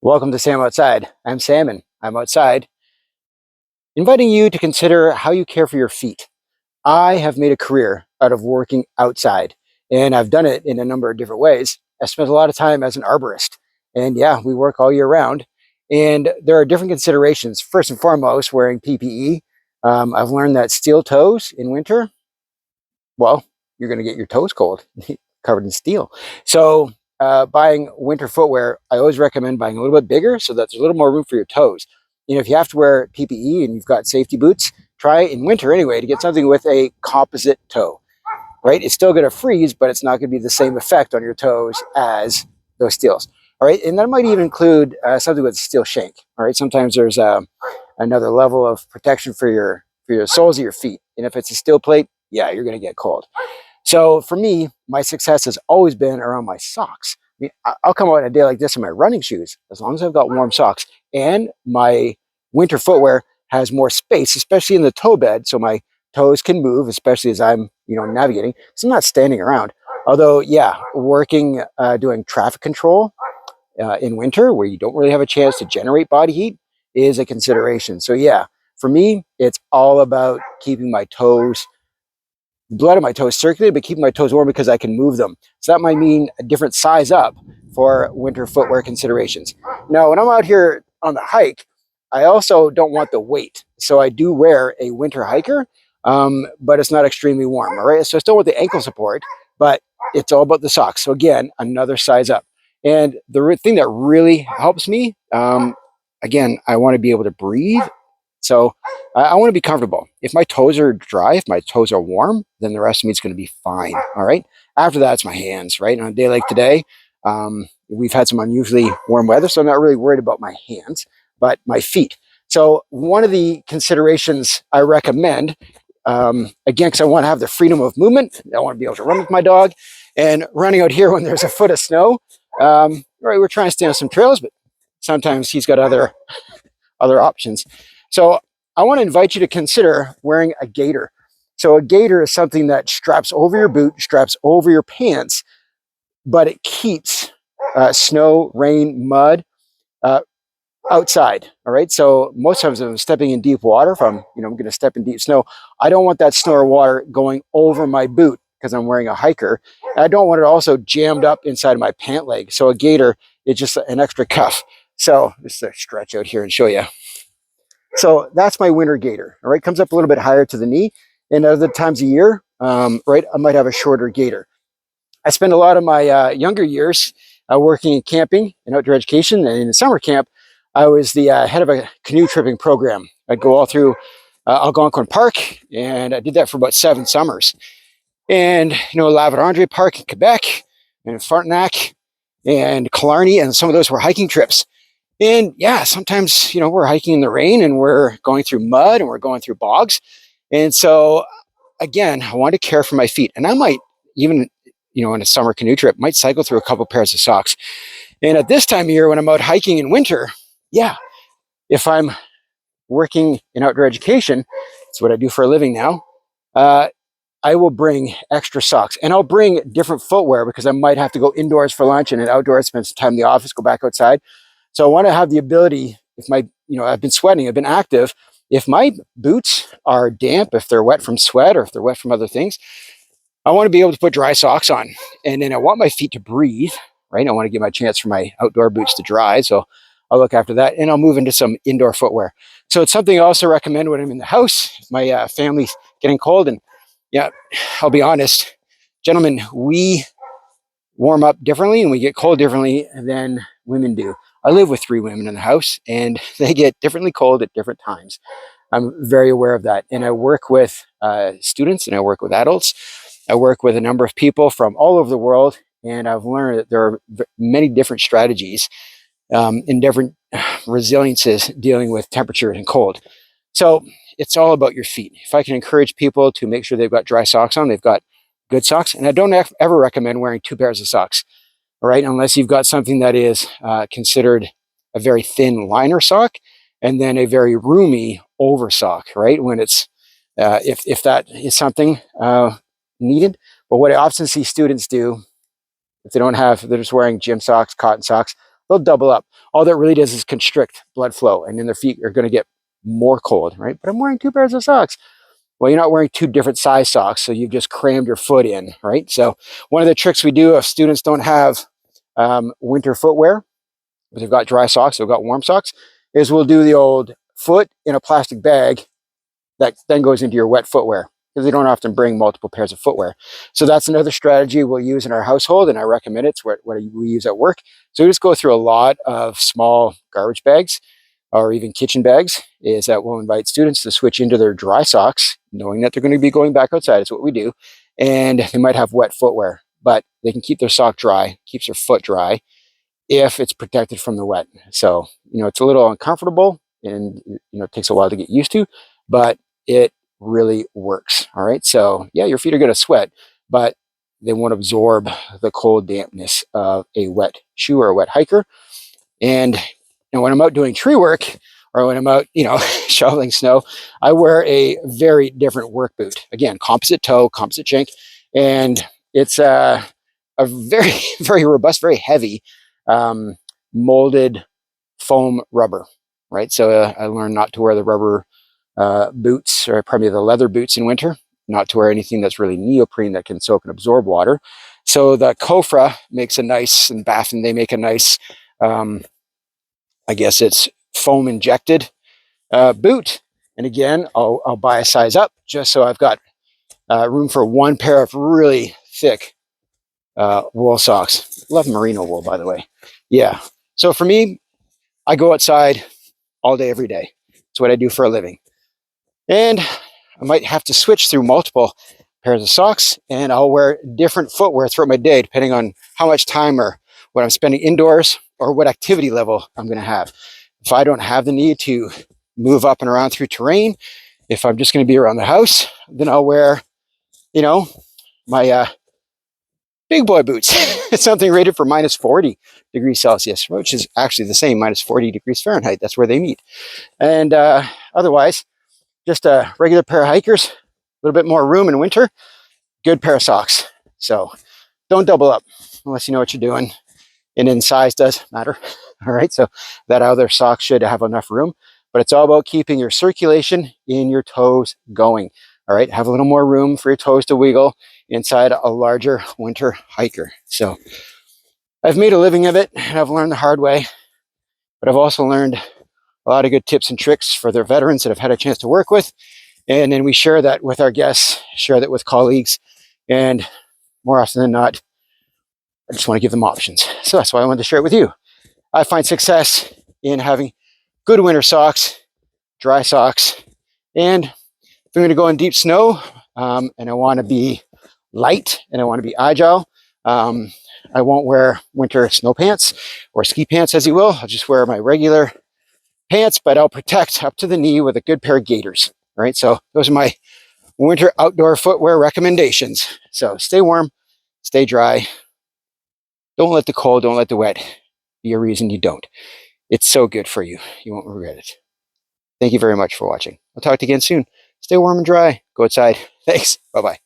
Welcome to Sam Outside. I'm Sam and I'm outside, inviting you to consider how you care for your feet. I have made a career out of working outside, and I've done it in a number of different ways. I spent a lot of time as an arborist, and yeah, we work all year round. And there are different considerations. First and foremost, wearing PPE. I've learned that steel toes in winter, well, you're going to get your toes cold, covered in steel. So buying winter footwear, I always recommend buying a little bit bigger so that there's a little more room for your toes. If you have to wear PPE and you've got safety boots, try in winter anyway to get something with a composite toe, right? It's still going to freeze, but it's not going to be the same effect on your toes as those steels. All right, and that might even include something with a steel shank. All right, sometimes there's another level of protection for your soles of your feet, and if it's a steel plate, yeah, you're going to get cold. So for me, my success has always been around my socks. I mean, I'll come out on a day like this in my running shoes, as long as I've got warm socks, and my winter footwear has more space, especially in the toe bed, so my toes can move, especially as I'm, navigating. So I'm not standing around. Although, yeah, working, doing traffic control in winter, where you don't really have a chance to generate body heat, is a consideration. So yeah, for me, it's all about keeping my toes blood on my toes circulating, but keeping my toes warm because I can move them. So that might mean a different size up for winter footwear considerations. Now, when I'm out here on the hike, I also don't want the weight. So I do wear a winter hiker, but it's not extremely warm, all right? So I still want the ankle support, but it's all about the socks. So again, another size up. And the thing that really helps me, again, I want to be able to breathe. So I want to be comfortable. If my toes are dry, if my toes are warm, then the rest of me is going to be fine. All right. After that, it's my hands, right? On a day like today, we've had some unusually warm weather, so I'm not really worried about my hands, but my feet. So one of the considerations I recommend, again, because I want to have the freedom of movement. I want to be able to run with my dog, and running out here when there's a foot of snow. Right, we're trying to stay on some trails, but sometimes he's got other options. So I want to invite you to consider wearing a gaiter. So a gaiter is something that straps over your boot, straps over your pants, but it keeps snow, rain, mud outside. All right. So most times if I'm stepping in deep water, if I'm going to step in deep snow, I don't want that snow or water going over my boot because I'm wearing a hiker. And I don't want it also jammed up inside my pant leg. So a gaiter is just an extra cuff. So just to stretch out here and show you. So that's my winter gaiter. All right, comes up a little bit higher to the knee. And other times of year, right, I might have a shorter gaiter. I spent a lot of my younger years working in camping and outdoor education. And in the summer camp, I was the head of a canoe tripping program. I'd go all through Algonquin Park, and I did that for about 7 summers. And, La Vérendrye Park in Quebec, and Frontenac, and Killarney, and some of those were hiking trips. And yeah, sometimes, we're hiking in the rain and we're going through mud and we're going through bogs. And so, again, I want to care for my feet. And I might even, in a summer canoe trip, might cycle through a couple pairs of socks. And at this time of year, when I'm out hiking in winter, yeah, if I'm working in outdoor education, it's what I do for a living now, I will bring extra socks, and I'll bring different footwear because I might have to go indoors for lunch and then outdoors, spend some time in the office, go back outside. So I want to have the ability, if I've been sweating, I've been active, if my boots are damp, if they're wet from sweat or if they're wet from other things, I want to be able to put dry socks on. And then I want my feet to breathe, right? I want to give my chance for my outdoor boots to dry. So I'll look after that, and I'll move into some indoor footwear. So it's something I also recommend when I'm in the house, if my family's getting cold. And yeah, I'll be honest, gentlemen, we warm up differently and we get cold differently than women do. I live with 3 women in the house, and they get differently cold at different times. I'm very aware of that. And I work with students and I work with adults. I work with a number of people from all over the world, and I've learned that there are many different strategies and different resiliences dealing with temperature and cold. So it's all about your feet. If I can encourage people to make sure they've got dry socks on, they've got good socks. And I don't ever recommend wearing 2 pairs of socks, all right, unless you've got something that is considered a very thin liner sock and then a very roomy over sock, right? When it's, if that is something needed. But what I often see students do, if they don't have, they're just wearing gym socks, cotton socks, they'll double up. All that really does is constrict blood flow, and then their feet are going to get more cold, right? But I'm wearing 2 pairs of socks. Well, you're not wearing 2 different size socks, so you've just crammed your foot in, right? So one of the tricks we do if students don't have winter footwear, but they've got dry socks, they've got warm socks, is we'll do the old foot in a plastic bag that then goes into your wet footwear, because they don't often bring multiple pairs of footwear. So that's another strategy we'll use in our household, and I recommend it. It's what we use at work. So we just go through a lot of small garbage bags or even kitchen bags, is that we'll invite students to switch into their dry socks, knowing that they're going to be going back outside. It's what we do. And they might have wet footwear, but they can keep their sock dry, keeps their foot dry, if it's protected from the wet. So, it's a little uncomfortable, and, it takes a while to get used to, but it really works. All right. So yeah, your feet are going to sweat, but they won't absorb the cold dampness of a wet shoe or a wet hiker. And when I'm out doing tree work, or when I'm out, shoveling snow, I wear a very different work boot. Again, composite toe, composite shank, and it's a very, very robust, very heavy, molded foam rubber, right? So I learned not to wear the rubber boots, or probably the leather boots in winter, not to wear anything that's really neoprene that can soak and absorb water. So the Kofra makes a nice, and Baffin, they make a nice, I guess it's foam injected boot. And again, I'll buy a size up just so I've got room for 1 pair of really thick wool socks. Love merino wool, by the way. Yeah. So for me, I go outside all day, every day. It's what I do for a living. And I might have to switch through multiple pairs of socks, and I'll wear different footwear throughout my day, depending on how much time or what I'm spending indoors, or what activity level I'm going to have. If I don't have the need to move up and around through terrain, if I'm just going to be around the house, then I'll wear, my big boy boots. It's something rated for minus 40 degrees Celsius, which is actually the same, minus 40 degrees Fahrenheit. That's where they meet. And otherwise, just a regular pair of hikers, a little bit more room in winter, good pair of socks. So don't double up unless you know what you're doing. And then size does matter. All right. So that other sock should have enough room, but it's all about keeping your circulation in your toes going. All right. Have a little more room for your toes to wiggle inside a larger winter hiker. So I've made a living of it, and I've learned the hard way, but I've also learned a lot of good tips and tricks for their veterans that I've had a chance to work with. And then we share that with our guests, share that with colleagues, and more often than not, I just want to give them options. So that's why I wanted to share it with you. I find success in having good winter socks, dry socks, and if I'm going to go in deep snow, and I want to be light and I want to be agile, I won't wear winter snow pants or ski pants, as you will. I'll just wear my regular pants, but I'll protect up to the knee with a good pair of gaiters. Right. So those are my winter outdoor footwear recommendations. So stay warm, stay dry. Don't let the cold, don't let the wet be a reason you don't. It's so good for you. You won't regret it. Thank you very much for watching. I'll talk to you again soon. Stay warm and dry. Go outside. Thanks. Bye-bye.